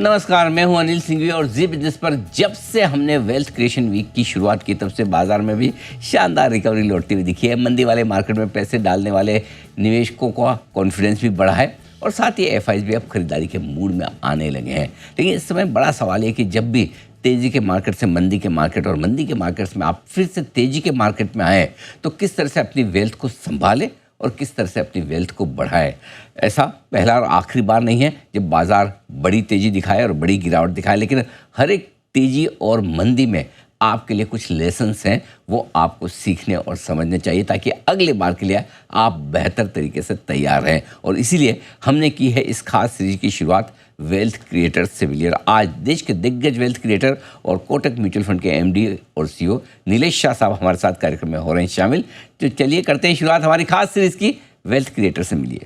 नमस्कार, मैं हूं अनिल सिंघवी और जी बिजनेस पर जब से हमने वेल्थ क्रिएशन वीक की शुरुआत की तब से बाजार में भी शानदार रिकवरी लौटती हुई दिखी है। मंदी वाले मार्केट में पैसे डालने वाले निवेशकों का कॉन्फिडेंस भी बढ़ा है और साथ ही एफआईज भी अब खरीदारी के मूड में आने लगे हैं। लेकिन इस समय बड़ा सवाल है कि जब भी तेज़ी के मार्केट से मंदी के मार्केट और मंदी के मार्केट्स में आप फिर से तेज़ी के मार्केट में आए तो किस तरह से अपनी वेल्थ को संभालें और किस तरह से अपनी वेल्थ को बढ़ाए। ऐसा पहला और आखिरी बार नहीं है जब बाजार बड़ी तेज़ी दिखाए और बड़ी गिरावट दिखाए, लेकिन हर एक तेज़ी और मंदी में आपके लिए कुछ लेसन्स हैं, वो आपको सीखने और समझने चाहिए ताकि अगले बार के लिए आप बेहतर तरीके से तैयार रहें। और इसीलिए हमने की है इस खास सीरीज की शुरुआत वेल्थ क्रिएटर से मिलिए। आज देश के दिग्गज वेल्थ क्रिएटर और कोटक म्यूचुअल फंड के एमडी और सीईओ नीलेश शाह साहब हमारे साथ कार्यक्रम में हो रहे हैं शामिल। तो चलिए करते हैं शुरुआत हमारी खास सीरीज की वेल्थ क्रिएटर से मिलिए।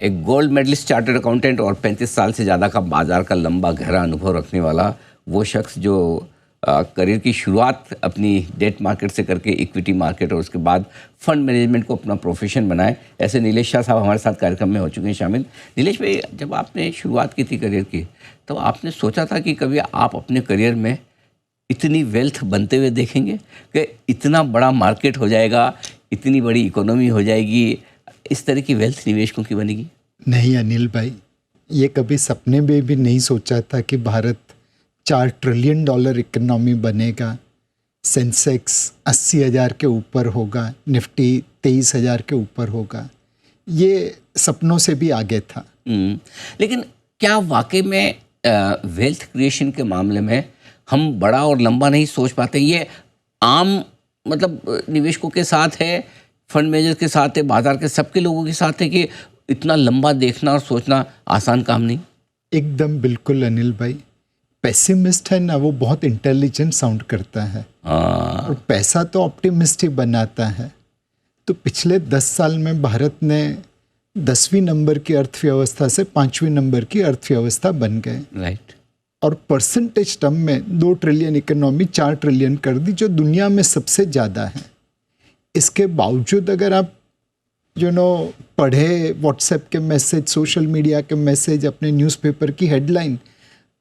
एक गोल्ड मेडलिस्ट चार्टर्ड अकाउंटेंट और 35 साल से ज़्यादा का बाजार का लंबा गहरा अनुभव रखने वाला वो शख्स जो करियर की शुरुआत अपनी डेट मार्केट से करके इक्विटी मार्केट और उसके बाद फंड मैनेजमेंट को अपना प्रोफेशन बनाए, ऐसे नीलेश शाह साहब हमारे साथ कार्यक्रम में हो चुके हैं शामिल। नीलेश भाई, जब आपने शुरुआत की थी करियर की तो आपने सोचा था कि कभी आप अपने करियर में इतनी वेल्थ बनते हुए देखेंगे कि इतना बड़ा मार्केट हो जाएगा, इतनी बड़ी इकोनॉमी हो जाएगी, इस तरह की वेल्थ निवेशकों की बनेगी? नहीं अनिल भाई, ये कभी सपने में भी नहीं सोचा था कि भारत $4 ट्रिलियन इकोनॉमी बनेगा, सेंसेक्स 80,000 के ऊपर होगा, निफ्टी 23,000 के ऊपर होगा। ये सपनों से भी आगे था। लेकिन क्या वाकई में वेल्थ क्रिएशन के मामले में हम बड़ा और लंबा नहीं सोच पाते? ये आम मतलब निवेशकों के साथ है, फंड मैनेजर के साथ है, बाजार के सबके लोगों के साथ है कि इतना लंबा देखना और सोचना आसान काम नहीं? एकदम बिल्कुल अनिल भाई। पेसिमिस्ट है ना, वो बहुत इंटेलिजेंट साउंड करता है और पैसा तो ऑप्टिमिस्ट ही बनाता है। तो पिछले 10 साल में भारत ने 10वीं नंबर की अर्थव्यवस्था से 5वीं नंबर की अर्थव्यवस्था बन गए। राइट। और परसेंटेज टर्म में 2 ट्रिलियन इकोनॉमी 4 ट्रिलियन कर दी, जो दुनिया में सबसे ज़्यादा है। इसके बावजूद अगर आप पढ़े व्हाट्सएप के मैसेज, सोशल मीडिया के मैसेज, अपने न्यूज़पेपर की हेडलाइन,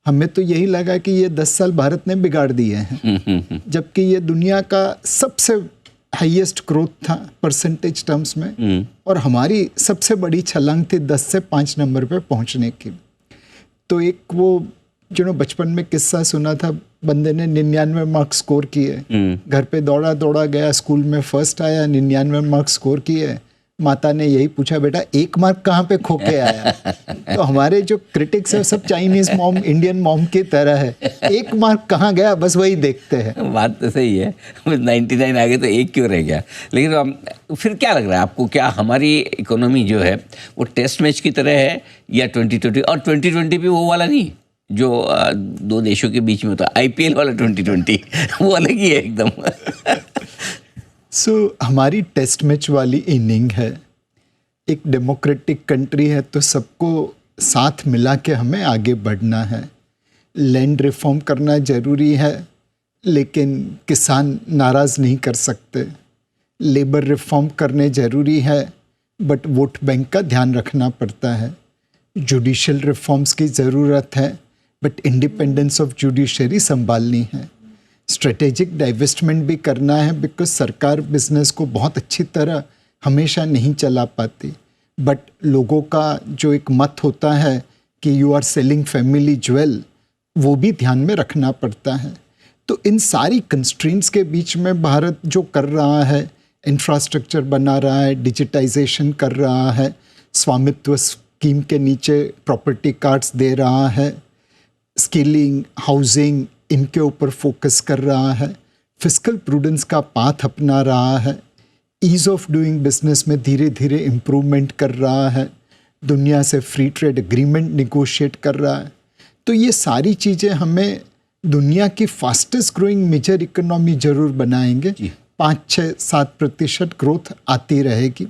हमें तो यही लगा कि ये 10 साल भारत ने बिगाड़ दिए हैं, जबकि ये दुनिया का सबसे हाईएस्ट ग्रोथ था परसेंटेज टर्म्स में और हमारी सबसे बड़ी छलांग थी 10 से 5 नंबर पे पहुंचने की। तो एक वो बचपन में किस्सा सुना था, बंदे ने 99 मार्क्स स्कोर किए, घर पे दौड़ा दौड़ा गया, स्कूल में फर्स्ट आया, 99 मार्क्स स्कोर किए। माता ने यही पूछा, बेटा 1 मार्क कहाँ पे खो के आया? तो हमारे जो क्रिटिक्स है सब चाइनीज मॉम, इंडियन मॉम की तरह है, 1 मार्क कहाँ गया बस वही देखते हैं। बात तो सही है, 99 आ गए तो 1 क्यों रह गया? लेकिन फिर क्या लग रहा है आपको, क्या हमारी इकोनॉमी जो है वो टेस्ट मैच की तरह है या 2020? और 2020 भी वो वाला नहीं जो 2 देशों के बीच में होता, IPL वाला 2020 वो अलग ही है एकदम। हमारी टेस्ट मैच वाली इनिंग है। एक डेमोक्रेटिक कंट्री है तो सबको साथ मिला के हमें आगे बढ़ना है। लैंड रिफॉर्म करना ज़रूरी है, लेकिन किसान नाराज़ नहीं कर सकते। लेबर रिफॉर्म करने ज़रूरी है, बट वोट बैंक का ध्यान रखना पड़ता है। जुडिशल रिफॉर्म्स की ज़रूरत है, बट इंडिपेंडेंस ऑफ जुडिशरी संभालनी है। स्ट्रेटेजिक डाइवेस्टमेंट भी करना है, बिकॉज सरकार बिजनेस को बहुत अच्छी तरह हमेशा नहीं चला पाती, बट लोगों का जो एक मत होता है कि you are selling family jewel, वो भी ध्यान में रखना पड़ता है। तो इन सारी कंस्ट्रेंट्स के बीच में भारत जो कर रहा है, इंफ्रास्ट्रक्चर बना रहा है, डिजिटाइजेशन कर रहा है, स्वामित्व स्कीम के नीचे प्रॉपर्टी कार्ड्स दे रहा है, स्किलिंग, हाउसिंग, इनके ऊपर फोकस कर रहा है, फिस्कल प्रूडेंस का पाथ अपना रहा है, ईज़ ऑफ डूइंग बिजनेस में धीरे धीरे इम्प्रूवमेंट कर रहा है, दुनिया से फ्री ट्रेड एग्रीमेंट निगोशिएट कर रहा है। तो ये सारी चीज़ें हमें दुनिया की फास्टेस्ट ग्रोइंग मेजर इकोनॉमी जरूर बनाएंगे। 5-6-7% ग्रोथ आती रहेगी,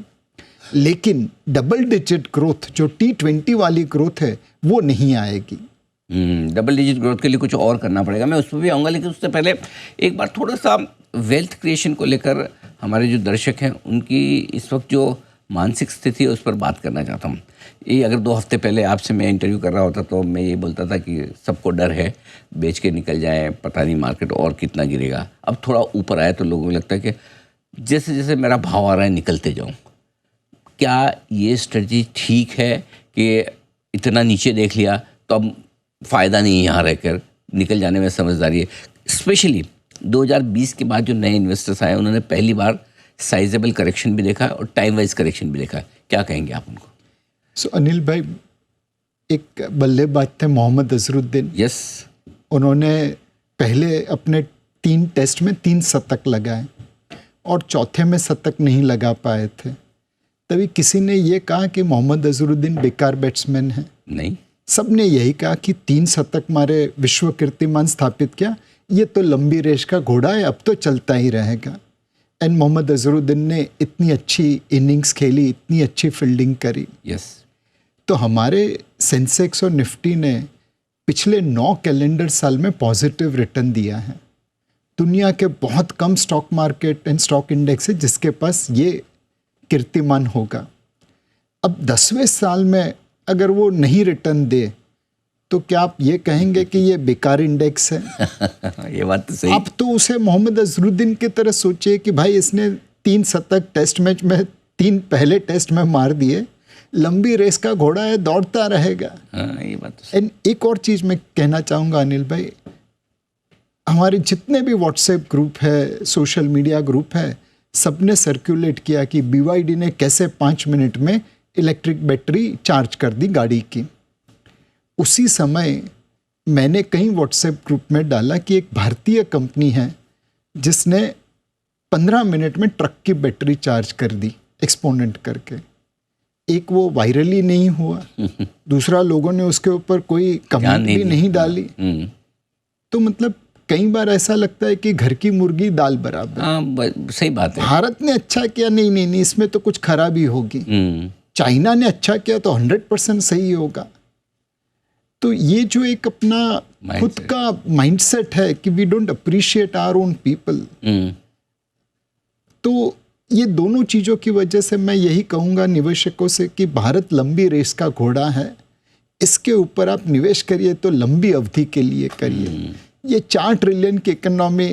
लेकिन डबल डिजिट ग्रोथ जो T20 वाली ग्रोथ है वो नहीं आएगी। डबल डिजिट ग्रोथ के लिए कुछ और करना पड़ेगा, मैं उस पर भी आऊँगा, लेकिन उससे पहले एक बार थोड़ा सा वेल्थ क्रिएशन को लेकर हमारे जो दर्शक हैं उनकी इस वक्त जो मानसिक स्थिति है उस पर बात करना चाहता हूँ। ये अगर 2 हफ्ते पहले आपसे मैं इंटरव्यू कर रहा होता तो मैं ये बोलता था कि सबको डर है, बेच के निकल जाए, पता नहीं मार्केट और कितना गिरेगा। अब थोड़ा ऊपर आया तो लोगों को लगता है कि जैसे जैसे मेरा भाव आ रहा है निकलते जाऊँ। क्या ये स्ट्रेटजी ठीक है कि इतना नीचे देख लिया तो अब फ़ायदा नहीं है यहाँ रहकर, निकल जाने में समझदारी है? स्पेशली 2020 के बाद जो नए इन्वेस्टर्स आए उन्होंने पहली बार साइजेबल करेक्शन भी देखा और टाइम वाइज करेक्शन भी देखा। क्या कहेंगे आप उनको? सो अनिल भाई, एक बल्लेबाज थे मोहम्मद अजहरुद्दीन। यस। उन्होंने पहले अपने 3 टेस्ट में 3 शतक लगाए और चौथे में शतक नहीं लगा पाए थे। तभी किसी ने ये कहा कि मोहम्मद अजहरुद्दीन बेकार बैट्समैन है। नहीं, सबने यही कहा कि 3 शतक मारे, विश्व कीर्तिमान स्थापित किया, ये तो लंबी रेस का घोड़ा है, अब तो चलता ही रहेगा। एंड मोहम्मद अजहरुद्दीन ने इतनी अच्छी इनिंग्स खेली, इतनी अच्छी फील्डिंग करी। यस। तो हमारे सेंसेक्स और निफ्टी ने पिछले 9 कैलेंडर साल में पॉजिटिव रिटर्न दिया है। दुनिया के बहुत कम stock market and stock index है जिसके पास ये कीर्तिमान होगा। अब 10वें साल में अगर वो नहीं रिटर्न दे तो क्या आप ये कहेंगे कि ये बेकार इंडेक्स है? ये बात तो सही। आप तो उसे मोहम्मद अजहरुद्दीन की तरह सोचिए कि भाई इसने 3 शतक टेस्ट मैच में 3 पहले टेस्ट में मार दिए, लंबी रेस का घोड़ा है, दौड़ता रहेगा। ये बात तो सही। एंड एक और चीज़ मैं कहना चाहूँगा अनिल भाई, हमारे जितने भी व्हाट्सएप ग्रुप है, सोशल मीडिया ग्रुप है, सबने सर्कुलेट किया कि BYD ने कैसे 5 मिनट में इलेक्ट्रिक बैटरी चार्ज कर दी गाड़ी की। उसी समय मैंने कई व्हाट्सएप ग्रुप में डाला कि एक भारतीय कंपनी है जिसने 15 मिनट में ट्रक की बैटरी चार्ज कर दी एक्सपोनेंट करके। एक वो वायरल ही नहीं हुआ, दूसरा लोगों ने उसके ऊपर कोई कमेंट भी नहीं डाली। तो मतलब कई बार ऐसा लगता है कि घर की मुर्गी दाल बराबर। सही बात है। भारत ने अच्छा किया, नहीं, इसमें तो कुछ खराबी होगी। चाइना ने अच्छा किया तो 100% सही होगा। तो ये जो एक अपना खुद का माइंडसेट है कि we don't appreciate our own people, तो ये दोनों चीज़ों की वजह से मैं यही कहूँगा निवेशकों से कि भारत लंबी रेस का घोड़ा है, इसके ऊपर आप निवेश करिए तो लंबी अवधि के लिए करिए। ये 4 ट्रिलियन की इकोनॉमी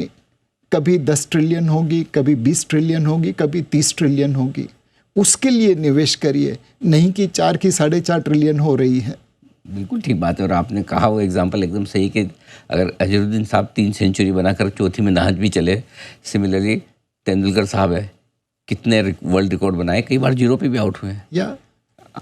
कभी 10 ट्रिलियन होगी, कभी 20 ट्रिलियन होगी, कभी 30 ट्रिलियन होगी, उसके लिए निवेश करिए, नहीं कि 4 की 4.5 ट्रिलियन हो रही है। बिल्कुल ठीक बात है। और आपने कहा वो एग्जांपल एकदम सही कि अगर अजहरुद्दीन साहब 3 सेंचुरी बनाकर चौथी में नाच भी चले, सिमिलरली तेंदुलकर साहब है, कितने वर्ल्ड रिकॉर्ड बनाए, कई बार 0 पे भी आउट हुए हैं। या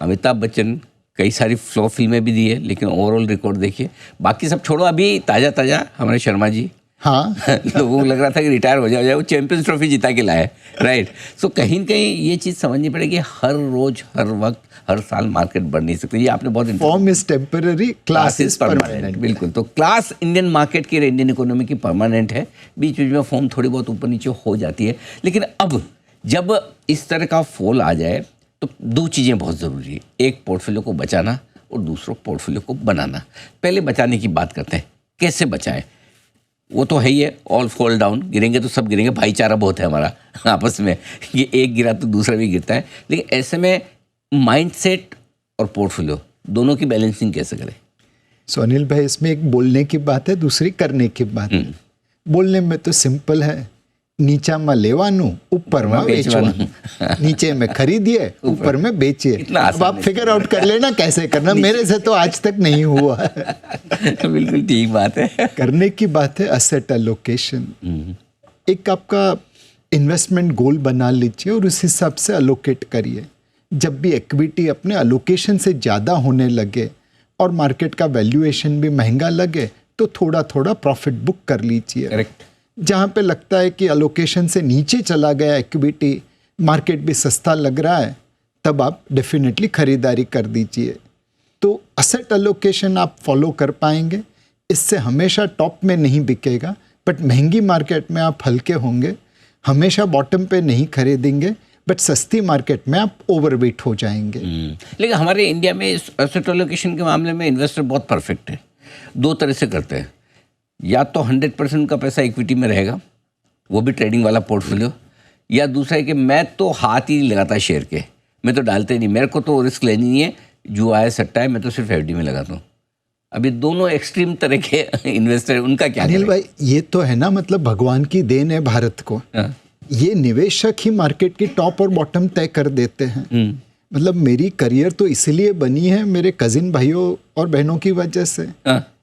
अमिताभ बच्चन कई सारी फ्लॉप फिल्में भी दी है, लेकिन ओवरऑल रिकॉर्ड देखिए। बाकी सब छोड़ो, अभी ताज़ा ताज़ा हमारे शर्मा जी, हाँ लोगों को लग रहा था कि रिटायर हो जाए, वो चैंपियंस ट्रॉफी जिता के लाए, राइट। सो कहीं न कहीं ये चीज़ समझनी पड़ेगी, हर रोज, हर वक्त, हर साल मार्केट बढ़ नहीं सकती। ये आपने बहुत form is temporary, class is permanent. बिल्कुल। तो क्लास इंडियन मार्केट की, इंडियन इकोनॉमी की परमानेंट है, बीच बीच में फॉर्म थोड़ी बहुत ऊपर नीचे हो जाती है। लेकिन अब जब इस तरह का फॉल आ जाए तो 2 चीज़ें बहुत ज़रूरी है, एक पोर्टफोलियो को बचाना और दूसरा पोर्टफोलियो को बनाना। पहले बचाने की बात करते हैं, कैसे बचाएं? वो तो है ही है, ऑल फॉल डाउन, गिरेंगे तो सब गिरेंगे, भाईचारा बहुत है हमारा आपस में, ये एक गिरा तो दूसरा भी गिरता है। लेकिन ऐसे में माइंडसेट और पोर्टफोलियो दोनों की बैलेंसिंग कैसे करें? सो अनिल भाई, इसमें एक बोलने की बात है, दूसरी करने की बात है। बोलने में तो सिंपल है, नीचा में लेवानू, ऊपर में बेचवानू, नीचे में खरीदिए, ऊपर में बेचिए। अब आप फिगर आउट कर लेना कैसे करना, मेरे से तो आज तक नहीं हुआ। बिल्कुल ठीक बात है। करने की बात है असेट एलोकेशन। एक आपका इन्वेस्टमेंट गोल बना लीजिए और उस हिसाब से अलोकेट करिए। जब भी इक्विटी अपने अलोकेशन से ज़्यादा होने लगे और मार्केट का वैल्यूएशन भी महंगा लगे तो थोड़ा थोड़ा प्रॉफिट बुक कर लीजिए। करेक्ट। जहाँ पे लगता है कि अलोकेशन से नीचे चला गया इक्विटी, मार्केट भी सस्ता लग रहा है, तब आप डेफिनेटली खरीदारी कर दीजिए। तो असेट एलोकेशन आप फॉलो कर पाएंगे, इससे हमेशा टॉप में नहीं बिकेगा, बट महंगी मार्केट में आप हल्के होंगे। हमेशा बॉटम पे नहीं खरीदेंगे, बट सस्ती मार्केट में आप ओवरवेट हो जाएंगे। लेकिन हमारे इंडिया में एसेट एलोकेशन के मामले में इन्वेस्टर बहुत परफेक्ट है। दो तरह से करते हैं, या तो 100% का पैसा इक्विटी में रहेगा, वो भी ट्रेडिंग वाला पोर्टफोलियो, या दूसरा है कि मैं तो हाथ ही नहीं लगाता शेयर के, मैं तो डालते नहीं, मेरे को तो रिस्क लेनी नहीं है, जुआ है सट्टा है, मैं तो सिर्फ एफडी में लगाता हूँ। अभी दोनों एक्सट्रीम तरह के इन्वेस्टर हैं, उनका क्या अनिल भाई, ये तो है ना, मतलब भगवान की देन है भारत को। ये निवेशक ही मार्केट की टॉप और बॉटम तय कर देते हैं। मतलब मेरी करियर तो इसलिए बनी है मेरे कजिन भाइयों और बहनों की वजह से।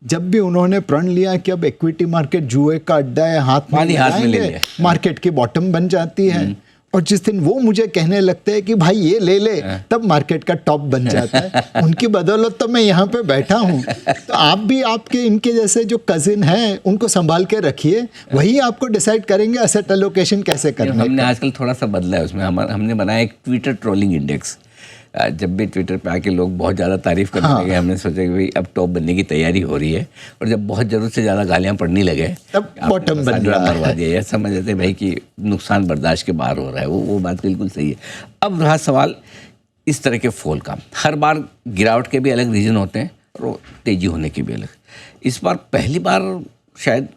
जब भी उन्होंने प्रण लिया कि अब इक्विटी मार्केट जुए का अड्डा है, हाथ में लगाएंगे, मार्केट की बॉटम बन जाती है। और जिस दिन वो मुझे कहने लगते हैं कि भाई ये ले ले, तब मार्केट का टॉप बन जाता है। उनकी बदौलत तो मैं यहाँ पे बैठा हूँ। तो आप भी आपके इनके जैसे जो कजिन हैं उनको संभाल के रखिए, वही आपको डिसाइड करेंगे एसेट एलोकेशन कैसे करना है। हमने आजकल थोड़ा सा बदला है उसमें, हमने बनाया एक ट्विटर ट्रोलिंग इंडेक्स। जब भी ट्विटर पे आके लोग बहुत ज़्यादा तारीफ करने लगे, हमने सोचा कि भाई अब टॉप बनने की तैयारी हो रही है, और जब बहुत ज़रूरत से ज़्यादा गालियाँ पड़ने लगे तब बॉटम बन रहा है। मरवा दिया, समझ जाते भाई कि नुकसान बर्दाश्त के बाहर हो रहा है। वो बात बिल्कुल सही है। अब रहा सवाल इस तरह के फॉल का, हर बार गिरावट के भी अलग रीज़न होते हैं और तेज़ी होने के भी अलग। इस बार पहली बार शायद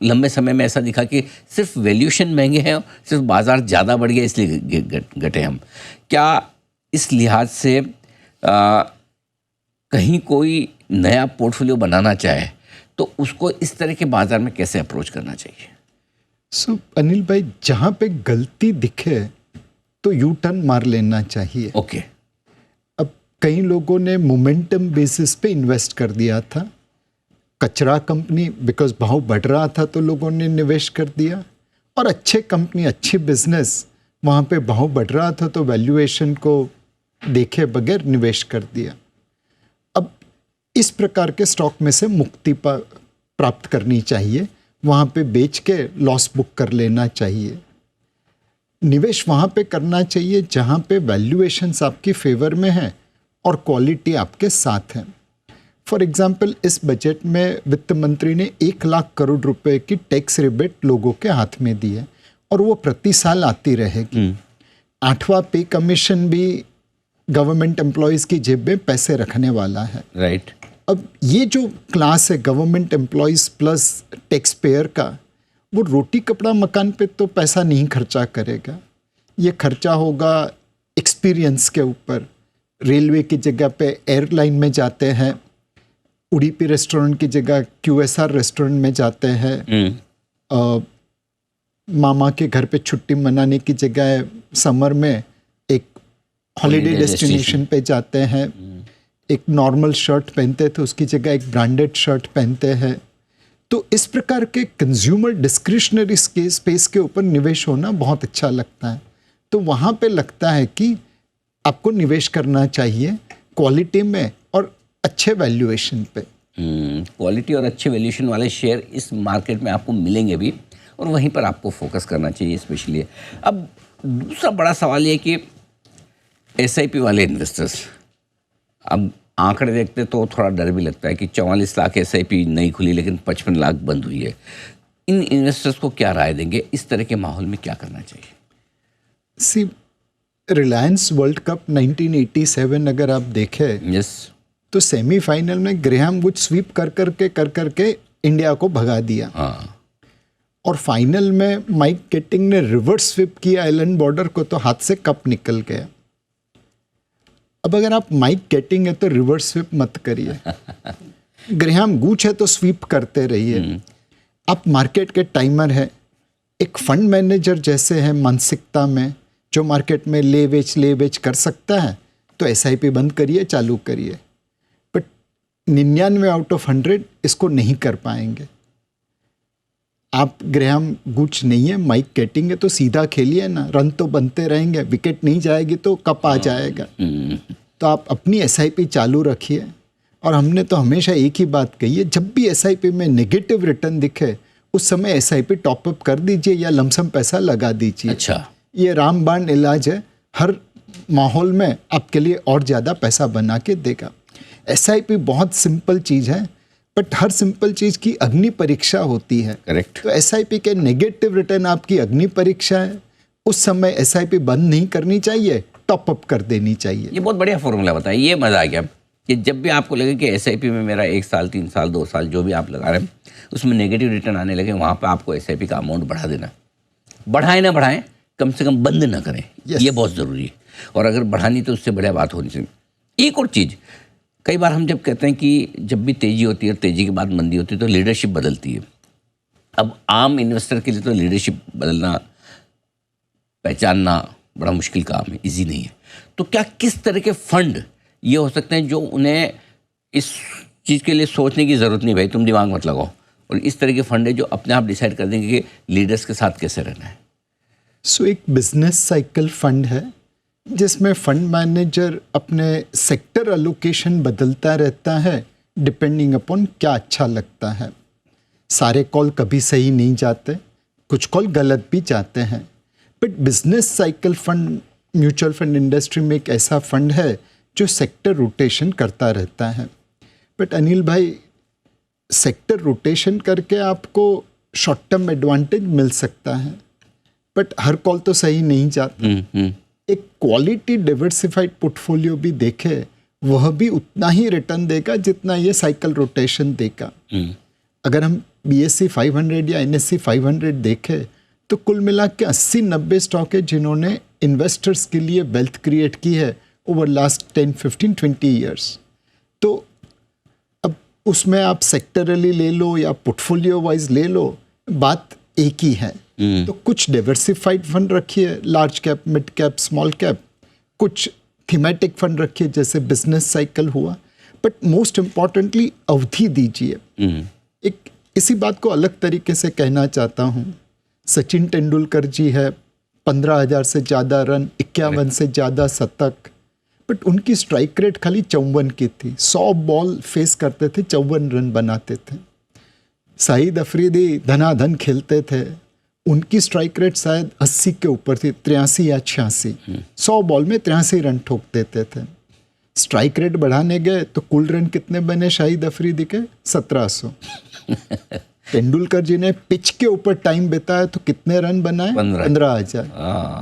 लंबे समय में ऐसा दिखा कि सिर्फ वैल्यूएशन महंगे हैं, सिर्फ बाज़ार ज़्यादा बढ़ गया इसलिए घटे हम। क्या इस लिहाज से कहीं कोई नया पोर्टफोलियो बनाना चाहे तो उसको इस तरह के बाजार में कैसे अप्रोच करना चाहिए? अनिल भाई, जहाँ पे गलती दिखे तो यू टर्न मार लेना चाहिए। ओके। अब कई लोगों ने मोमेंटम बेसिस पे इन्वेस्ट कर दिया था। कचरा कंपनी बिकॉज भाव बढ़ रहा था तो लोगों ने निवेश कर दिया, और अच्छे कंपनी अच्छी बिजनेस वहाँ पे भाव बढ़ रहा था तो वैल्यूएशन को देखे बगैर निवेश कर दिया। अब इस प्रकार के स्टॉक में से मुक्ति प्राप्त करनी चाहिए, वहाँ पे बेच के लॉस बुक कर लेना चाहिए। निवेश वहाँ पे करना चाहिए जहाँ पे वैल्यूएशंस आपकी फेवर में है और क्वालिटी आपके साथ है। फॉर एग्जाम्पल, इस बजट में वित्त मंत्री ने 1 लाख करोड़ रुपए की टैक्स रिबेट लोगों के हाथ में दी है, और वो प्रति साल आती रहेगी। 8वां पे कमीशन भी गवर्नमेंट एम्प्लॉयज की जेब में पैसे रखने वाला है। राइट। अब ये जो क्लास है government employees plus tax payer का, वो रोटी कपड़ा मकान पे तो पैसा नहीं खर्चा करेगा। ये खर्चा होगा एक्सपीरियंस के ऊपर। रेलवे की जगह पे एयरलाइन में जाते हैं, उडुपी रेस्टोरेंट की जगह QSR रेस्टोरेंट में जाते हैं, मामा के घर पे छुट्टी मनाने की जगह समर में एक हॉलीडे डेस्टिनेशन पे जाते हैं, एक नॉर्मल शर्ट पहनते थे उसकी जगह एक ब्रांडेड शर्ट पहनते हैं। तो इस प्रकार के कंज्यूमर डिस्क्रिशनरी स्पेस के ऊपर निवेश होना बहुत अच्छा लगता है। तो वहाँ पे लगता है कि आपको निवेश करना चाहिए क्वालिटी में और अच्छे वैल्यूएशन पे। क्वालिटी और अच्छे वैल्यूएशन वाले शेयर इस मार्केट में आपको मिलेंगे भी, और वहीं पर आपको फोकस करना चाहिए स्पेशली। अब दूसरा बड़ा सवाल ये कि SIP वाले इन्वेस्टर्स, अब आंकड़े देखते तो थोड़ा डर भी लगता है कि 44 लाख SIP नई खुली लेकिन 55 लाख बंद हुई है। इन इन्वेस्टर्स को क्या राय देंगे, इस तरह के माहौल में क्या करना चाहिए? रिलायंस वर्ल्ड कप 1987 अगर आप देखें, यस, तो सेमीफाइनल में ग्रेहम वुड स्वीप कर करके इंडिया को भगा दिया। हाँ। और फाइनल में माइक केटिंग ने रिवर्स स्वीप किया आइलैंड बॉर्डर को, तो हाथ से कप निकल गया। अब अगर आप माइक केटिंग है तो रिवर्स स्वीप मत करिए, ग्रेहम गूच है तो स्वीप करते रहिए। आप मार्केट के टाइमर है, एक फंड मैनेजर जैसे है मानसिकता में, जो मार्केट में ले बेच कर सकता है, तो SIP बंद करिए, चालू करिए। बट 99 आउट ऑफ 100 इसको नहीं कर पाएंगे। आप ग्रेहम गुच नहीं है, माइक केटिंग है, तो सीधा खेलिए ना, रन तो बनते रहेंगे, विकेट नहीं जाएगी तो कप आ जाएगा। तो आप अपनी SIP चालू रखिए। और हमने तो हमेशा एक ही बात कही है, जब भी SIP में नेगेटिव रिटर्न दिखे उस समय SIP टॉपअप कर दीजिए या लमसम पैसा लगा दीजिए। अच्छा, ये रामबाण इलाज है, हर माहौल में आपके लिए और ज़्यादा पैसा बना के देगा। SIP बहुत सिंपल चीज़ है, बट हर सिंपल चीज़ की अग्नि परीक्षा होती है। करेक्ट। तो SIP के नेगेटिव रिटर्न आपकी अग्नि परीक्षा है, उस समय SIP बंद नहीं करनी चाहिए, टॉपअप कर देनी चाहिए। ये बहुत बढ़िया फॉर्मूला बताया, ये मज़ा आ गया। कि जब भी आपको लगे कि एसआईपी में मेरा 1 साल 3 साल 2 साल जो भी आप लगा रहे हैं उसमें नेगेटिव रिटर्न आने लगे, वहाँ पे आपको एसआईपी का अमाउंट बढ़ा देना। बढ़ाएं ना बढ़ाएं, कम से कम बंद ना करें। Yes. ये बहुत ज़रूरी है। और अगर बढ़ानी तो उससे बढ़िया बात होनी चाहिए। एक और चीज़, कई बार हम जब कहते हैं कि जब भी तेज़ी होती है और तेज़ी के बाद मंदी होती है तो लीडरशिप बदलती है। अब आम इन्वेस्टर के लिए तो लीडरशिप बदलना, पहचानना बड़ा मुश्किल काम है, इजी नहीं है। तो क्या किस तरह के फंड ये हो सकते हैं जो उन्हें इस चीज़ के लिए सोचने की ज़रूरत नहीं, भाई तुम दिमाग मत लगाओ, और इस तरह के फंड है जो अपने आप डिसाइड कर देंगे कि लीडर्स के साथ कैसे रहना है? एक बिजनेस साइकिल फंड है जिसमें फंड मैनेजर अपने सेक्टर एलोकेशन बदलता रहता है डिपेंडिंग अपॉन क्या अच्छा लगता है। सारे कॉल कभी सही नहीं जाते, कुछ कॉल गलत भी जाते हैं, but business cycle fund mutual fund industry में एक ऐसा फंड है जो सेक्टर रोटेशन करता रहता है। बट अनिल भाई, सेक्टर रोटेशन करके आपको शॉर्ट टर्म एडवांटेज मिल सकता है, बट हर कॉल तो सही नहीं जाता। एक क्वालिटी डिवर्सिफाइड पोर्टफोलियो भी देखे, वह भी उतना ही रिटर्न देगा जितना ये साइकिल रोटेशन देगा। अगर हम BSE 500 या NSE 500 देखें तो कुल मिला के 80-90 स्टॉक है जिन्होंने इन्वेस्टर्स के लिए वेल्थ क्रिएट की है ओवर लास्ट 10, 15, 20 ईयर्स। तो अब उसमें आप सेक्टरली ले लो या पोर्टफोलियो वाइज ले लो, बात एक ही है। तो कुछ डाइवर्सिफाइड फंड रखिए, large cap, mid cap, small cap, कुछ थीमेटिक फंड रखिए जैसे बिजनेस साइकिल हुआ, बट मोस्ट इम्पॉर्टेंटली अवधि दीजिए। एक इसी बात को अलग तरीके से कहना चाहता हूँ, सचिन तेंदुलकर जी है, 15,000 से ज़्यादा रन, 51 से ज़्यादा शतक, बट उनकी स्ट्राइक रेट खाली 54 की थी। 100 बॉल फेस करते थे, 54 रन बनाते थे। शाहिद अफरीदी धनाधन खेलते थे, उनकी स्ट्राइक रेट शायद 80 के ऊपर थी, 83 या 86। 100 बॉल में 83 रन ठोक देते थे। स्ट्राइक रेट बढ़ाने गए तो कुल रन कितने बने शाहिद अफरीदी के? 1700। तेंदुलकर जी ने पिच के ऊपर टाइम बिताया तो कितने रन बनाए? 15,000।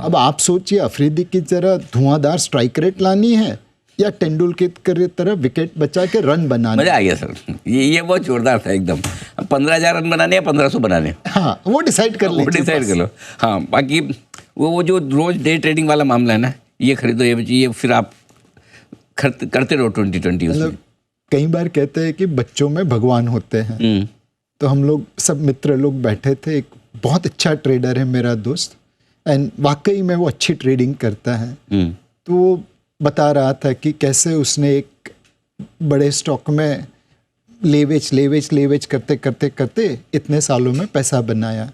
अब आप सोचिए, अफरीदी की तरह धुआंधार स्ट्राइक रेट लानी है या तेंदुलकर की तरह विकेट बचा के रन बनाने? मजा आ गया सर, ये बहुत जोरदार था एकदम। 15,000 रन बनाने या 1,500 बनाने, हाँ वो डिसाइड कर लो। हाँ, बाकी वो जो रोज डे ट्रेडिंग वाला मामला है ना, ये खरीदो ये बेचिए, फिर आप करते रहो 2020 उसमें। कई बार कहते हैं कि बच्चों में भगवान होते हैं। तो हम लोग सब मित्र लोग बैठे थे, एक बहुत अच्छा ट्रेडर है मेरा दोस्त, एंड वाकई में वो अच्छी ट्रेडिंग करता है। तो वो बता रहा था कि कैसे उसने एक बड़े स्टॉक में लेवेच करते करते करते इतने सालों में पैसा बनाया।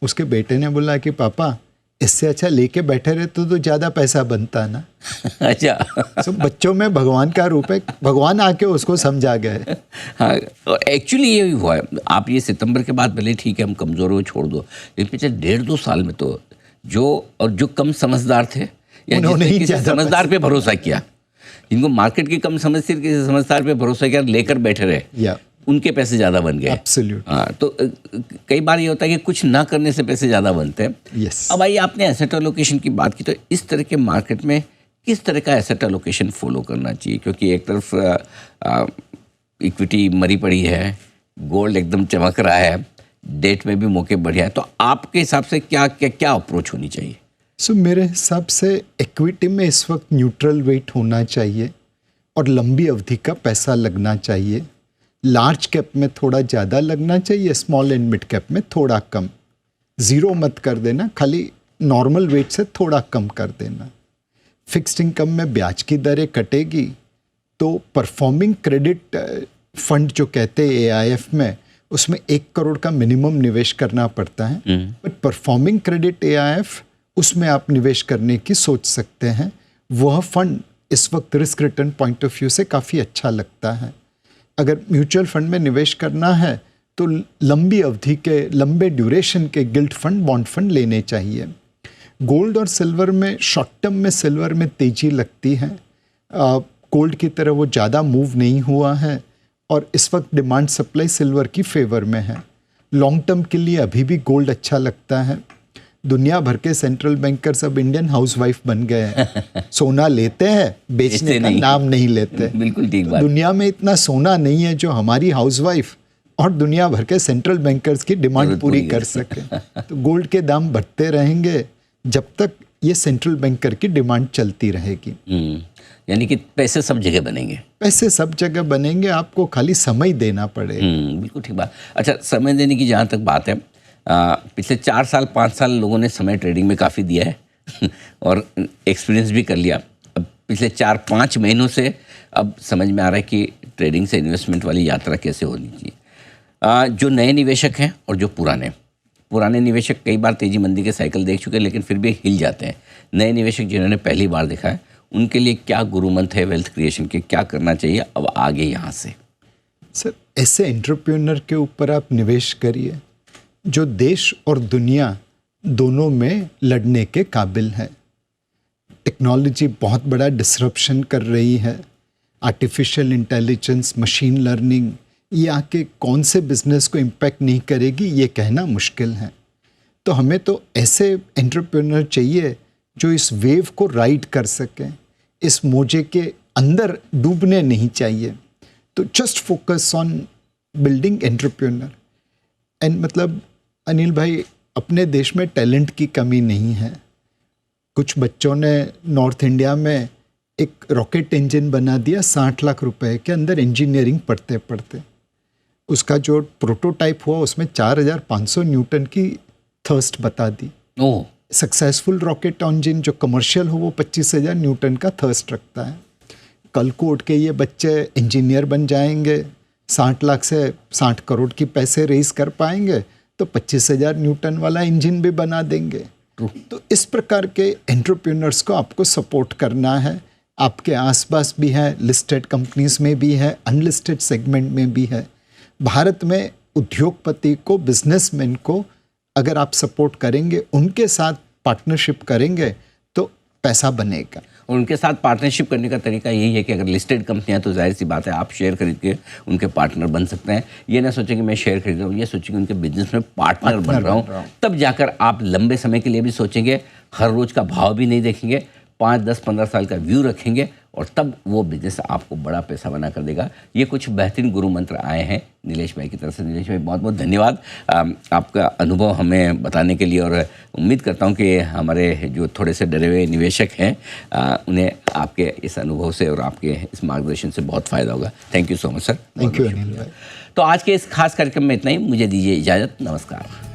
उसके बेटे ने बोला कि पापा, इससे अच्छा लेके बैठे रहते तो ज़्यादा पैसा बनता ना। अच्छा। तो बच्चों में भगवान का रूप है, भगवान आके उसको समझा गए। हाँ, एक्चुअली ये हुआ है। आप ये सितंबर के बाद भले ठीक है हम कमज़ोर हो छोड़ दो, लेकिन पिछले 1.5-2 साल में तो जो कम समझदार थे या उन्होंने ही किसी समझदार पे भरोसा किया, जिनको मार्केट की कम समझ थी, किसी समझदार पे भरोसा किया, लेकर बैठे रहे, उनके पैसे ज़्यादा बन गए। एब्सोल्यूट। हाँ, तो कई बार ये होता है कि कुछ ना करने से पैसे ज़्यादा बनते हैं। यस। अब आइए, आपने एसेट एलोकेशन की बात की, तो इस तरह के मार्केट में किस तरह का एसेट एलोकेशन फॉलो करना चाहिए? क्योंकि एक तरफ इक्विटी मरी पड़ी है, गोल्ड एकदम चमक रहा है, डेट में भी मौके बढ़िया है, तो आपके हिसाब से क्या अप्रोच होनी चाहिए? मेरे हिसाब से इक्विटी में इस वक्त न्यूट्रल वेट होना चाहिए और लंबी अवधि का पैसा लगना चाहिए। लार्ज कैप में थोड़ा ज़्यादा लगना चाहिए, स्मॉल एंड मिड कैप में थोड़ा कम। ज़ीरो मत कर देना, खाली नॉर्मल वेट से थोड़ा कम कर देना। फिक्स्ड इनकम में ब्याज की दरें कटेगी तो परफॉर्मिंग क्रेडिट फंड जो कहते हैं AIF में, उसमें 1 करोड़ का मिनिमम निवेश करना पड़ता है। बट परफॉर्मिंग क्रेडिट AIF, उसमें आप निवेश करने की सोच सकते हैं। वह फंड इस वक्त risk return point of view से काफ़ी अच्छा लगता है। अगर म्यूचुअल फंड में निवेश करना है तो लंबी अवधि के, लंबे ड्यूरेशन के गिल्ट फंड, बॉन्ड फंड लेने चाहिए। गोल्ड और सिल्वर में, शॉर्ट टर्म में सिल्वर में तेज़ी लगती है, गोल्ड की तरह वो ज़्यादा मूव नहीं हुआ है और इस वक्त डिमांड सप्लाई सिल्वर की फेवर में है। लॉन्ग टर्म के लिए अभी भी गोल्ड अच्छा लगता है। दुनिया भर के सेंट्रल बैंकर्स अब इंडियन हाउसवाइफ बन गए हैं। सोना लेते हैं, बेचने का नाम नहीं लेते। बिल्कुल ठीक बात। दुनिया में इतना सोना नहीं है जो हमारी हाउसवाइफ और दुनिया भर के सेंट्रल बैंकर्स की डिमांड पूरी कर सके। तो गोल्ड के दाम बढ़ते रहेंगे जब तक ये सेंट्रल बैंकर की डिमांड चलती रहेगी। यानी कि पैसे सब जगह बनेंगे। पैसे सब जगह बनेंगे, आपको खाली समय देना पड़ेगा। बिल्कुल ठीक बात। अच्छा, समय देने की जहाँ तक बात है, पिछले 4 साल 5 साल लोगों ने समय ट्रेडिंग में काफ़ी दिया है और एक्सपीरियंस भी कर लिया। अब पिछले 4-5 महीनों से अब समझ में आ रहा है कि ट्रेडिंग से इन्वेस्टमेंट वाली यात्रा कैसे होनी चाहिए। जो नए निवेशक हैं और जो पुराने निवेशक कई बार तेजी मंदी के साइकिल देख चुके हैं लेकिन फिर भी हिल जाते हैं। नए निवेशक जिन्होंने पहली बार देखा है, उनके लिए क्या गुरु मंत्र है वेल्थ क्रिएशन के, क्या करना चाहिए अब आगे यहाँ से? सर, ऐसे एंटरप्रेन्योर के ऊपर आप निवेश करिए जो देश और दुनिया दोनों में लड़ने के काबिल है। टेक्नोलॉजी बहुत बड़ा डिसरप्शन कर रही है। आर्टिफिशियल इंटेलिजेंस, मशीन लर्निंग, ये आके कौन से बिजनेस को इम्पैक्ट नहीं करेगी ये कहना मुश्किल है। तो हमें तो ऐसे एंटरप्रेन्योर चाहिए जो इस वेव को राइड कर सकें, इस मोजे के अंदर डूबने नहीं चाहिए। तो just focus on building entrepreneur. And मतलब अनिल भाई, अपने देश में टैलेंट की कमी नहीं है। कुछ बच्चों ने नॉर्थ इंडिया में एक रॉकेट इंजन बना दिया 60 लाख रुपए के अंदर, इंजीनियरिंग पढ़ते पढ़ते। उसका जो प्रोटोटाइप हुआ उसमें 4500 न्यूटन की थर्स्ट बता दी। सक्सेसफुल रॉकेट इंजन जो कमर्शियल हो वो 25,000 न्यूटन का थर्स्ट रखता है। कल को उठ के ये बच्चे इंजीनियर बन जाएंगे, 60 लाख से 60 करोड़ की पैसे रेज कर पाएंगे तो 25,000 न्यूटन वाला इंजन भी बना देंगे। तो इस प्रकार के एंटरप्रेन्योर्स को आपको सपोर्ट करना है। आपके आसपास भी है, लिस्टेड कंपनीज में भी है, अनलिस्टेड सेगमेंट में भी है। भारत में उद्योगपति को, बिजनेसमैन को अगर आप सपोर्ट करेंगे, उनके साथ पार्टनरशिप करेंगे तो पैसा बनेगा। और उनके साथ पार्टनरशिप करने का तरीका यही है कि अगर लिस्टेड कंपनियां तो जाहिर सी बात है आप शेयर खरीद के उनके पार्टनर बन सकते हैं। ये ना सोचें कि मैं शेयर खरीद रहा हूँ, ये सोचें कि उनके बिजनेस में पार्टनर बन रहा हूँ। तब जाकर आप लंबे समय के लिए भी सोचेंगे, हर रोज का भाव भी नहीं देखेंगे, 5, 10, 15 साल का व्यू रखेंगे और तब वो बिजनेस आपको बड़ा पैसा बना कर देगा। ये कुछ बेहतरीन गुरु मंत्र आए हैं नीलेश भाई की तरफ से। नीलेश भाई, बहुत बहुत धन्यवाद आपका अनुभव हमें बताने के लिए, और उम्मीद करता हूँ कि हमारे जो थोड़े से डरे हुए निवेशक हैं उन्हें आपके इस अनुभव से और आपके इस मार्गदर्शन से बहुत फ़ायदा होगा। Thank you so much sir. Thank you Anil भाई। तो आज के इस खास कार्यक्रम में इतना ही। मुझे दीजिए इजाज़त। नमस्कार।